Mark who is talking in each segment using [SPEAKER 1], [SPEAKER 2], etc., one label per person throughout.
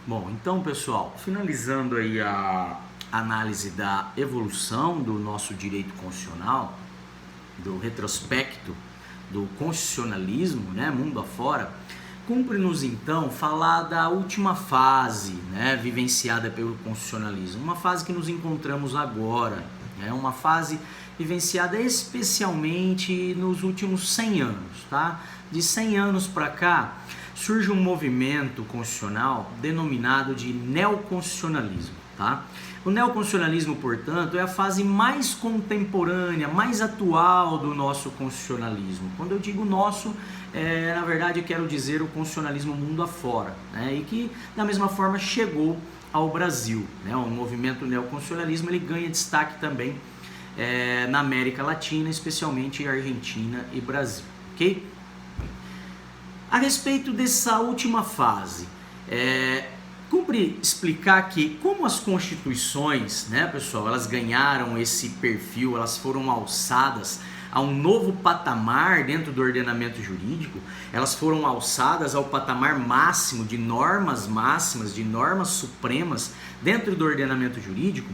[SPEAKER 1] Bom, então pessoal, finalizando aí a análise da evolução do nosso direito constitucional, do retrospecto do constitucionalismo, né, mundo afora, cumpre-nos então falar da última fase, né, vivenciada pelo constitucionalismo, uma fase que nos encontramos agora, né, uma fase vivenciada especialmente nos últimos 100 anos, tá? De 100 anos para cá, surge um movimento constitucional denominado de neoconstitucionalismo, tá? O neoconstitucionalismo, portanto, é a fase mais contemporânea, mais atual do nosso constitucionalismo. Quando eu digo nosso, na verdade eu quero dizer o constitucionalismo mundo afora, né? E que, da mesma forma, chegou ao Brasil, né? O movimento neoconstitucionalismo ele ganha destaque também na América Latina, especialmente Argentina e Brasil, ok? A respeito dessa última fase, cumpre explicar que como as constituições, né, pessoal, elas ganharam esse perfil, elas foram alçadas a um novo patamar dentro do ordenamento jurídico, elas foram alçadas ao patamar máximo de normas máximas, de normas supremas dentro do ordenamento jurídico,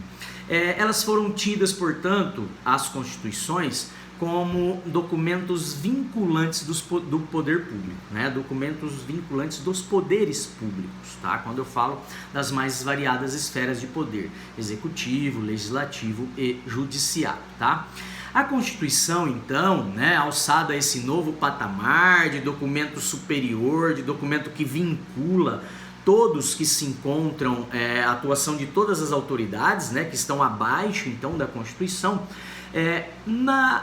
[SPEAKER 1] elas foram tidas, portanto, as constituições, como documentos vinculantes do poder público, né? Documentos vinculantes dos poderes públicos, tá? Quando eu falo das mais variadas esferas de poder, executivo, legislativo e judiciário, tá? A Constituição, então, né, alçada a esse novo patamar de documento superior, de documento que vincula todos que se encontram, a atuação de todas as autoridades, né, que estão abaixo, então, da Constituição,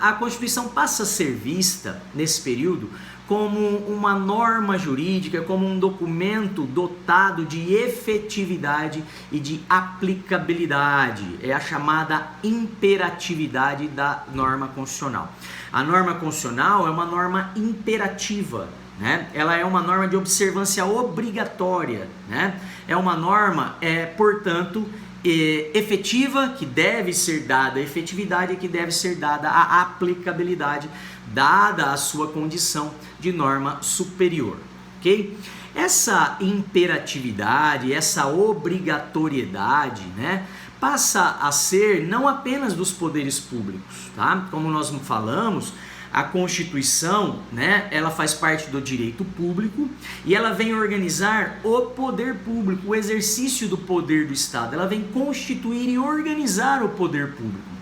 [SPEAKER 1] a Constituição passa a ser vista, nesse período, como uma norma jurídica, como um documento dotado de efetividade e de aplicabilidade. É a chamada imperatividade da norma constitucional. A norma constitucional é uma norma imperativa, né? Ela é uma norma de observância obrigatória, né? É uma norma, portanto, efetiva, que deve ser dada a efetividade e que deve ser dada a aplicabilidade, dada a sua condição de norma superior, ok? Essa imperatividade, essa obrigatoriedade, né, passa a ser não apenas dos poderes públicos, tá? Como nós falamos, a Constituição, né, ela faz parte do direito público e ela vem organizar o poder público, o exercício do poder do Estado. Ela vem constituir e organizar o poder público.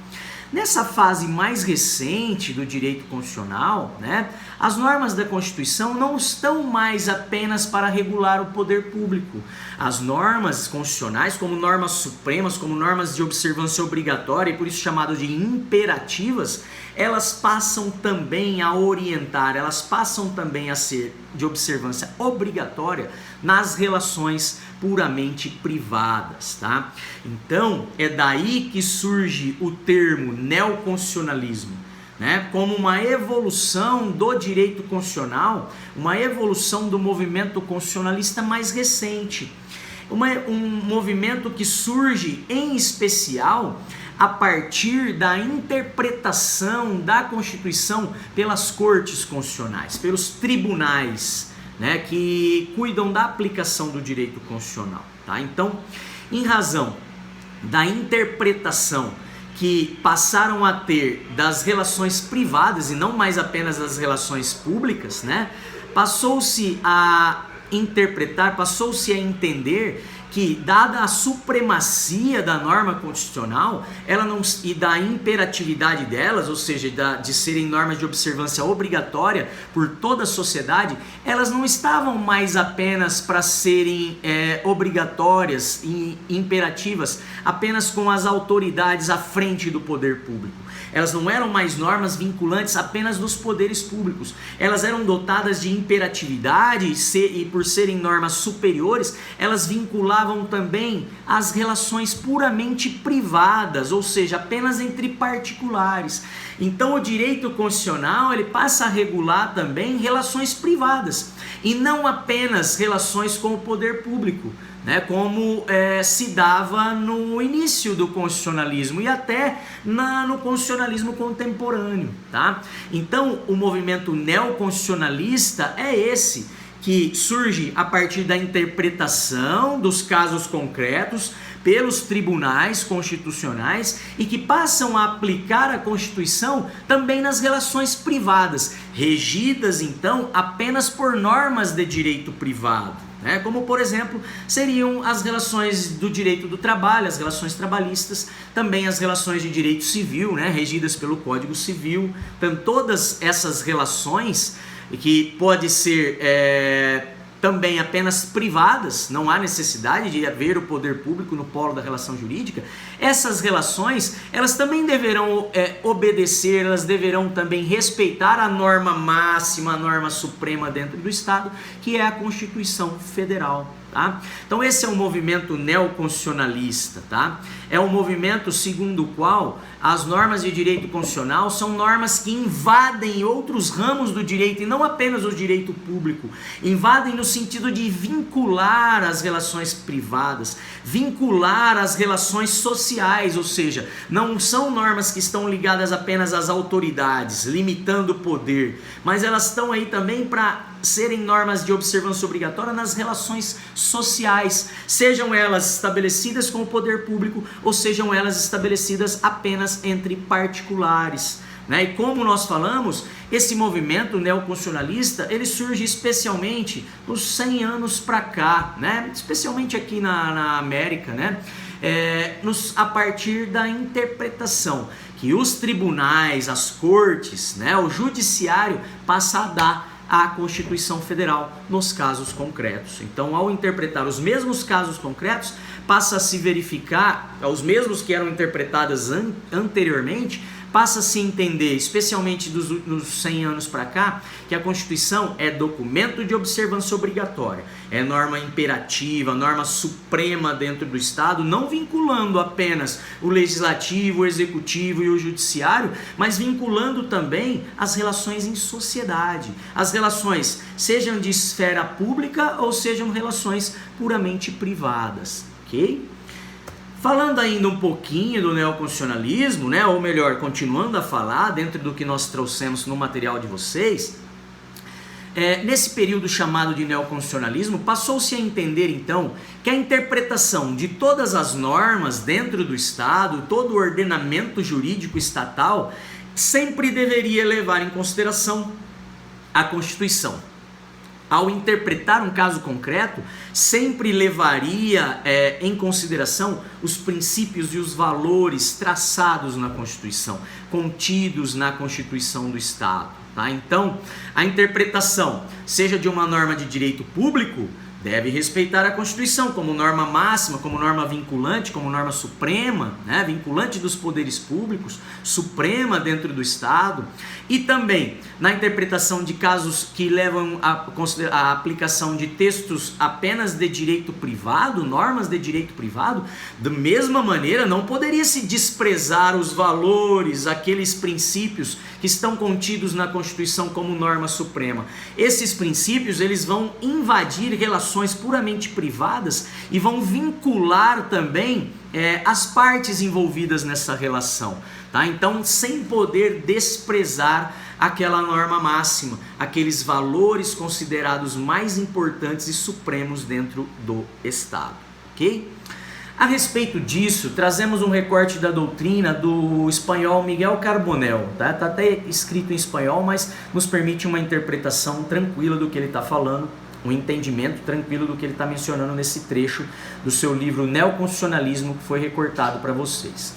[SPEAKER 1] Nessa fase mais recente do direito constitucional, né, as normas da Constituição não estão mais apenas para regular o poder público. As normas constitucionais, como normas supremas, como normas de observância obrigatória, e por isso chamado de imperativas, elas passam também a orientar, elas passam também a ser de observância obrigatória nas relações puramente privadas, tá? Então, é daí que surge o termo neoconstitucionalismo, né? Como uma evolução do direito constitucional, uma evolução do movimento constitucionalista mais recente. Um movimento que surge, em especial, a partir da interpretação da Constituição pelas cortes constitucionais, pelos tribunais, né, que cuidam da aplicação do direito constitucional, tá? Então, em razão da interpretação que passaram a ter das relações privadas e não mais apenas das relações públicas, né, passou-se a interpretar, passou-se a entender que, dada a supremacia da norma constitucional, ela não, e da imperatividade delas, ou seja, de serem normas de observância obrigatória por toda a sociedade, elas não estavam mais apenas para serem obrigatórias e imperativas apenas com as autoridades à frente do poder público. Elas não eram mais normas vinculantes apenas dos poderes públicos. Elas eram dotadas de imperatividade e por serem normas superiores, elas vinculavam também as relações puramente privadas, ou seja, apenas entre particulares. Então o direito constitucional ele passa a regular também relações privadas e não apenas relações com o poder público, né, como se dava no início do constitucionalismo e até no constitucionalismo contemporâneo, tá? Então, o movimento neoconstitucionalista é esse, que surge a partir da interpretação dos casos concretos pelos tribunais constitucionais e que passam a aplicar a Constituição também nas relações privadas, regidas então apenas por normas de direito privado, né? Como por exemplo seriam as relações do direito do trabalho, as relações trabalhistas, também as relações de direito civil, né? Regidas pelo Código Civil. Então todas essas relações que pode ser também apenas privadas, não há necessidade de haver o poder público no polo da relação jurídica, essas relações, elas também deverão obedecer, elas deverão também respeitar a norma máxima, a norma suprema dentro do Estado, que é a Constituição Federal. Tá? Então esse é um movimento neoconstitucionalista, tá? É um movimento segundo o qual as normas de direito constitucional são normas que invadem outros ramos do direito e não apenas o direito público, invadem no sentido de vincular as relações privadas, vincular as relações sociais, ou seja, não são normas que estão ligadas apenas às autoridades, limitando o poder, mas elas estão aí também para serem normas de observância obrigatória nas relações sociais, sejam elas estabelecidas com o poder público ou sejam elas estabelecidas apenas entre particulares, né? E como nós falamos, esse movimento neoconstitucionalista, ele surge especialmente nos 100 anos para cá, né? Especialmente aqui na América, né? A partir da interpretação que os tribunais, as cortes, né? O judiciário passa a dar à Constituição Federal nos casos concretos. Então, ao interpretar os mesmos casos concretos, passa a se verificar, os mesmos que eram interpretados anteriormente, passa a se entender, especialmente dos 100 anos para cá, que a Constituição é documento de observância obrigatória, é norma imperativa, norma suprema dentro do Estado, não vinculando apenas o Legislativo, o Executivo e o Judiciário, mas vinculando também as relações em sociedade, as relações sejam de esfera pública ou sejam relações puramente privadas, ok? Falando ainda um pouquinho do neoconstitucionalismo, né, ou melhor, continuando a falar dentro do que nós trouxemos no material de vocês, nesse período chamado de neoconstitucionalismo, passou-se a entender então que a interpretação de todas as normas dentro do Estado, todo o ordenamento jurídico estatal, sempre deveria levar em consideração a Constituição. Ao interpretar um caso concreto, sempre levaria em consideração os princípios e os valores traçados na Constituição, contidos na Constituição do Estado. Tá? Então, a interpretação, seja de uma norma de direito público, deve respeitar a Constituição como norma máxima, como norma vinculante, como norma suprema, né? Vinculante dos poderes públicos, suprema dentro do Estado, e também na interpretação de casos que levam a aplicação de textos apenas de direito privado, normas de direito privado, da mesma maneira não poderia se desprezar os valores, aqueles princípios que estão contidos na Constituição como norma suprema. Esses princípios, eles vão invadir relações puramente privadas e vão vincular também as partes envolvidas nessa relação, tá? Então, sem poder desprezar aquela norma máxima, aqueles valores considerados mais importantes e supremos dentro do Estado, ok? A respeito disso, trazemos um recorte da doutrina do espanhol Miguel Carbonell, tá? Tá até escrito em espanhol, mas nos permite uma interpretação tranquila do que ele está falando, um entendimento tranquilo do que ele está mencionando nesse trecho do seu livro Neoconstitucionalismo, que foi recortado para vocês.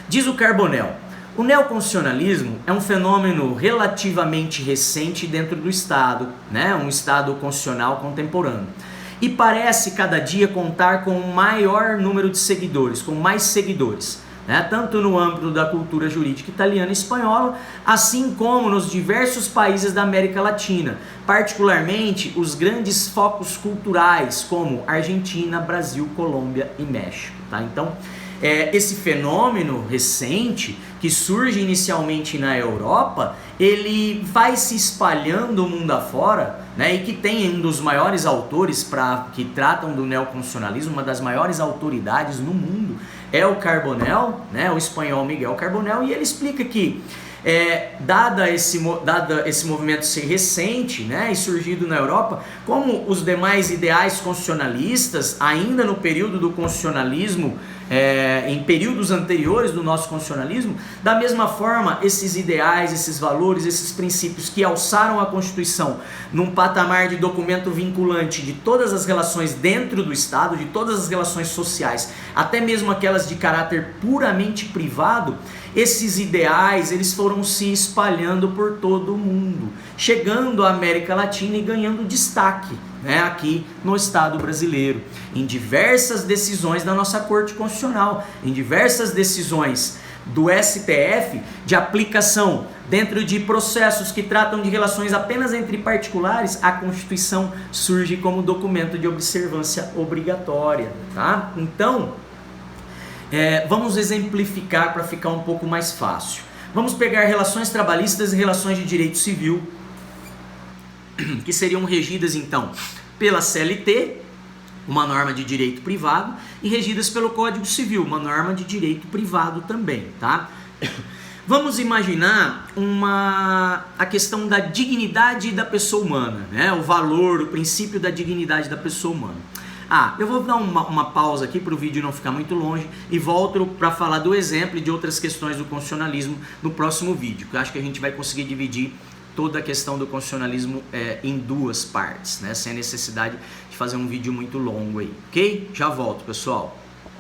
[SPEAKER 1] Diz o Carbonell: o neoconstitucionalismo é um fenômeno relativamente recente dentro do Estado, né? Um Estado constitucional contemporâneo, e parece cada dia contar com um maior número de seguidores, com mais seguidores, né? Tanto no âmbito da cultura jurídica italiana e espanhola, assim como nos diversos países da América Latina, particularmente os grandes focos culturais como Argentina, Brasil, Colômbia e México. Tá? Então, esse fenômeno recente, que surge inicialmente na Europa, ele vai se espalhando o mundo afora, né? E que tem um dos maiores autores que tratam do neoconstitucionalismo, uma das maiores autoridades no mundo, é o Carbonell, né? O espanhol Miguel Carbonell, e ele explica que dada esse movimento ser recente, né, e surgido na Europa, como os demais ideais constitucionalistas, ainda no período do constitucionalismo, em períodos anteriores do nosso constitucionalismo, da mesma forma, esses ideais, esses valores, esses princípios que alçaram a Constituição num patamar de documento vinculante de todas as relações dentro do Estado, de todas as relações sociais, até mesmo aquelas de caráter puramente privado, esses ideais eles foram se espalhando por todo o mundo, chegando à América Latina e ganhando destaque, né, aqui no Estado brasileiro, em diversas decisões da nossa Corte Constitucional, em diversas decisões do STF de aplicação dentro de processos que tratam de relações apenas entre particulares. A Constituição surge como documento de observância obrigatória, tá? Então, vamos exemplificar para ficar um pouco mais fácil. Vamos pegar relações trabalhistas e relações de direito civil, que seriam regidas então pela CLT, uma norma de direito privado, e regidas pelo Código Civil, uma norma de direito privado também, tá? Vamos imaginar a questão da dignidade da pessoa humana, né? O valor, o princípio da dignidade da pessoa humana. Eu vou dar uma pausa aqui para o vídeo não ficar muito longe e volto para falar do exemplo e de outras questões do constitucionalismo no próximo vídeo, que eu acho que a gente vai conseguir dividir toda a questão do constitucionalismo em duas partes, né? Sem a necessidade de fazer um vídeo muito longo aí, ok? Já volto, pessoal.